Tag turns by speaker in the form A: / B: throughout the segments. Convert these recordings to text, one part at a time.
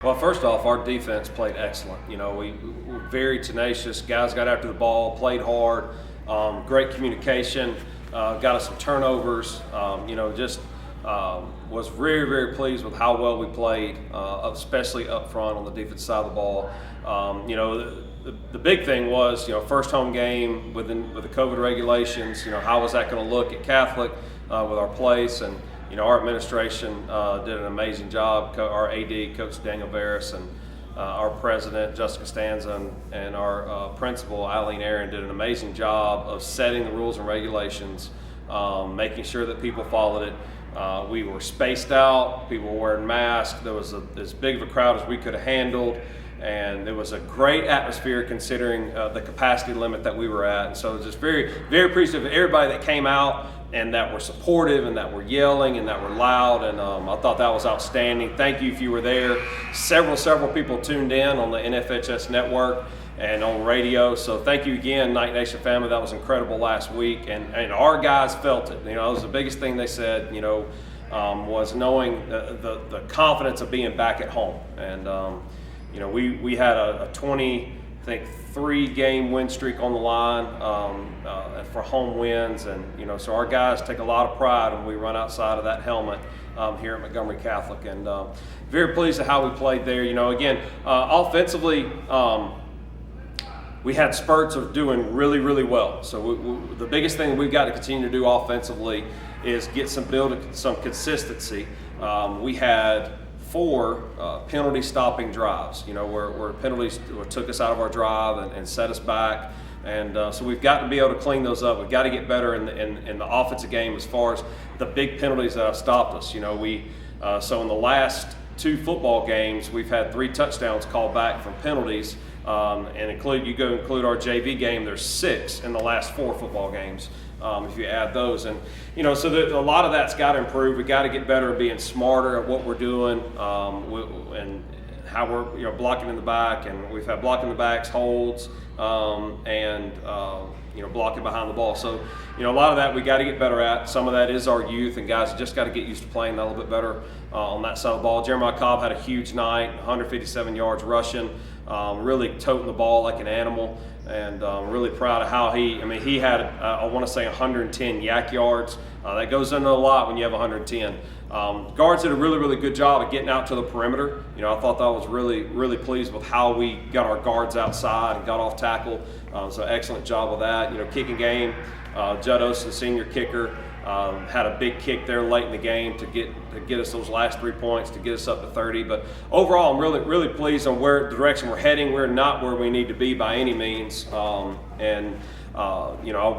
A: Well, first off, our defense played excellent. We were very tenacious. Guys got after the ball, played hard, great communication, got us some turnovers. Was very, very pleased with how well we played, especially up front on the defense side of the ball. The big thing was, first home game with the COVID regulations. How was that going to look at Catholic with our place? And our administration did an amazing job. Our AD, Coach Daniel Barris, and our president, Jessica Stanza, and our principal, Eileen Aaron, did an amazing job of setting the rules and regulations, making sure that people followed it. We were spaced out, people were wearing masks. There was as big of a crowd as we could have handled, and it was a great atmosphere considering the capacity limit that we were at. And so just very, very appreciative of everybody that came out and that were supportive and that were yelling and that were loud, and I thought that was outstanding. Thank you if you were there. Several people tuned in on the NFHS network and on radio, so thank you again, Night Nation family. That was incredible last week, and our guys felt it. It was the biggest thing they said, was knowing the confidence of being back at home. And we had a 23-game win streak on the line for home wins, and so our guys take a lot of pride when we run outside of that helmet here at Montgomery Catholic, and very pleased at how we played there. Offensively, we had spurts of doing really, really well. So the biggest thing we've got to continue to do offensively is build some consistency. We had 4 penalty stopping drives, where penalties took us out of our drive and set us back. And so we've got to be able to clean those up. We've got to get better in the offensive game as far as the big penalties that have stopped us. So in the last 2 football games, we've had 3 touchdowns called back from penalties. And include our JV game, there's 6 in the last 4 football games, if you add those. And so a lot of that's got to improve. We got to get better at being smarter at what we're doing, and how we're blocking in the back. And we've had blocking the backs, holds, and blocking behind the ball. So a lot of that we got to get better at. Some of that is our youth, and guys just got to get used to playing that a little bit better on that side of the ball. Jeremiah Cobb had a huge night, 157 yards rushing. Really toting the ball like an animal, and really proud of how he had, I want to say 110 yak yards. That goes into a lot when you have 110. Guards did a really, really good job of getting out to the perimeter. I thought that was really, really pleased with how we got our guards outside and got off tackle. So excellent job with that. Kicking game, Judd Osten, senior kicker, had a big kick there late in the game to get us those last 3 points to get us up to 30. But overall, I'm really, really pleased on the direction we're heading. We're not where we need to be by any means,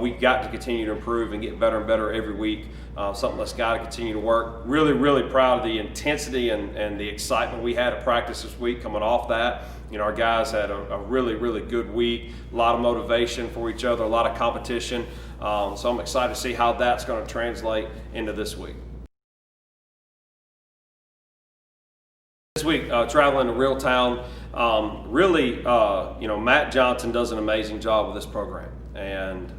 A: we've got to continue to improve and get better and better every week. Something that's got to continue to work. Really, really proud of the intensity and the excitement we had at practice this week coming off that. Our guys had a really, really good week, a lot of motivation for each other, a lot of competition. So I'm excited to see how that's going to translate into this week. This week, traveling to REELTOWN, Matt Johnson does an amazing job with this program. And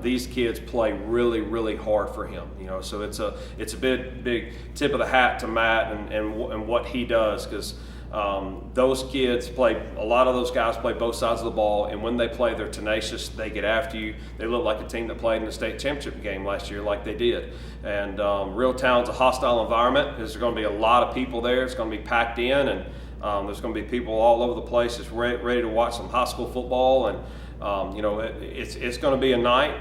A: these kids play really, really hard for him. So it's a big tip of the hat to Matt and what he does, because those kids a lot of those guys play both sides of the ball, and when they play, they're tenacious. They get after you. They look like a team that played in the state championship game last year, like they did. And REELTOWN's a hostile environment. There's going to be a lot of people there. It's going to be packed in, and there's going to be people all over the place that's ready to watch some high school football. And it's going to be a night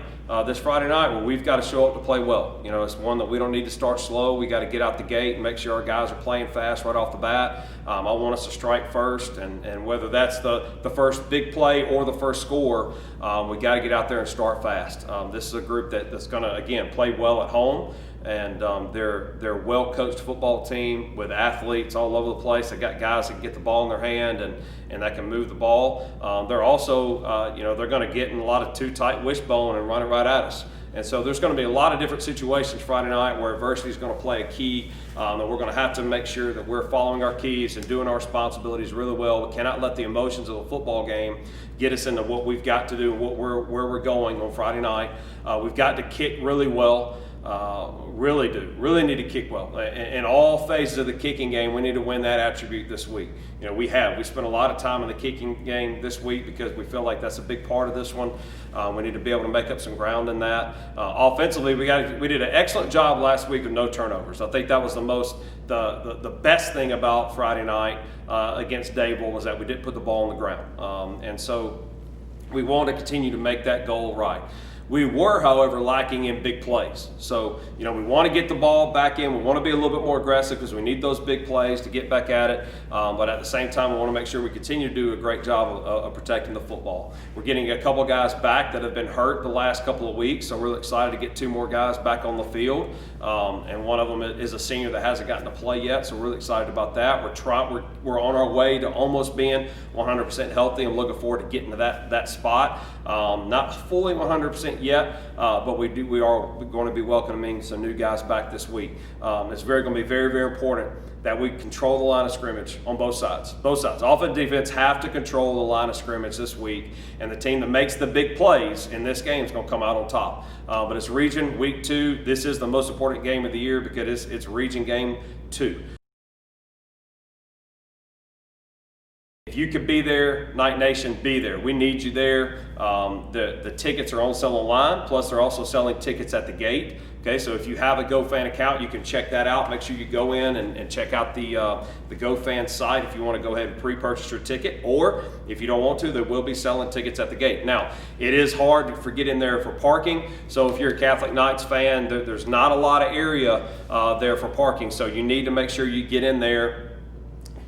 A: this Friday night where we've got to show up to play well. It's one that we don't need to start slow. We got to get out the gate and make sure our guys are playing fast right off the bat. I want us to strike first, and whether that's the first big play or the first score, we got to get out there and start fast. This is a group that's going to, again, play well at home. And they're a well-coached football team with athletes all over the place. They got guys that can get the ball in their hand and that can move the ball. They're also, they're going to get in a lot of too tight wishbone and run it right at us. And so there's going to be a lot of different situations Friday night where adversity is going to play a key, that we're going to have to make sure that we're following our keys and doing our responsibilities really well. We cannot let the emotions of a football game get us into what we've got to do and where we're going on Friday night. We've got to kick really well. Really need to kick well. In all phases of the kicking game, we need to win that attribute this week. You know, we spent a lot of time in the kicking game this week because we feel like that's a big part of this one. We need to be able to make up some ground in that. Offensively, we did an excellent job last week with no turnovers. I think that was the best thing about Friday night against DADEVILLE was that we didn't put the ball on the ground. And so we want to continue to make that goal right. We were, however, lacking in big plays. So, you know, we want to get the ball back in. We want to be a little bit more aggressive because we need those big plays to get back at it. But at the same time, we want to make sure we continue to do a great job of protecting the football. We're getting a couple guys back that have been hurt the last couple of weeks. So we're really excited to get 2 more guys back on the field. And one of them is a senior that hasn't gotten to play yet. So we're really excited about that. We're on our way to almost being 100% healthy. I'm looking forward to getting to that spot. Not fully 100% yet, but we are going to be welcoming some new guys back this week. It's going to be very, very important that we control the line of scrimmage on both sides. Both sides. Offense and defense have to control the line of scrimmage this week, and the team that makes the big plays in this game is going to come out on top. But it's region week 2. This is the most important game of the year because it's region game 2. If you could be there, Night Nation, be there. We need you there. The tickets are on sale online, plus they're also selling tickets at the gate. Okay, so if you have a GoFan account, you can check that out. Make sure you go in and check out the GoFan site if you want to go ahead and pre-purchase your ticket. Or if you don't want to, they will be selling tickets at the gate. Now, it is hard to get in there for parking. So if you're a Catholic Knights fan, there's not a lot of area there for parking. So you need to make sure you get in there.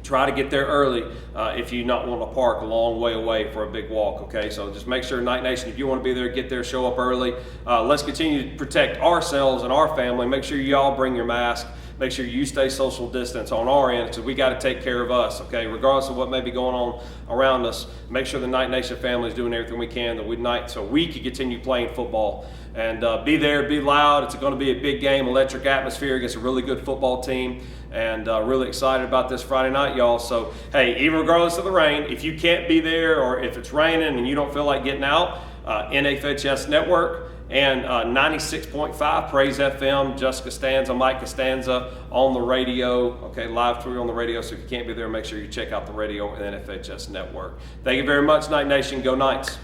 A: Try to get there early if you not want to park a long way away for a big walk, okay? So just make sure, Night Nation, if you want to be there, get there, show up early. Let's continue to protect ourselves and our family. Make sure you all bring your mask. Make sure you stay social distance on our end because we got to take care of us, okay? Regardless of what may be going on around us, make sure the Night Nation family is doing everything we can so we can continue playing football. And be there, be loud. It's going to be a big game, electric atmosphere against a really good football team. And really excited about this Friday night, y'all. So, hey, even regardless of the rain, if you can't be there or if it's raining and you don't feel like getting out, NFHS Network and 96.5 Praise FM, Jessica Costanza, Mike Costanza on the radio, okay, live through on the radio. So if you can't be there, make sure you check out the radio and NFHS Network. Thank you very much, Night Nation. Go Knights.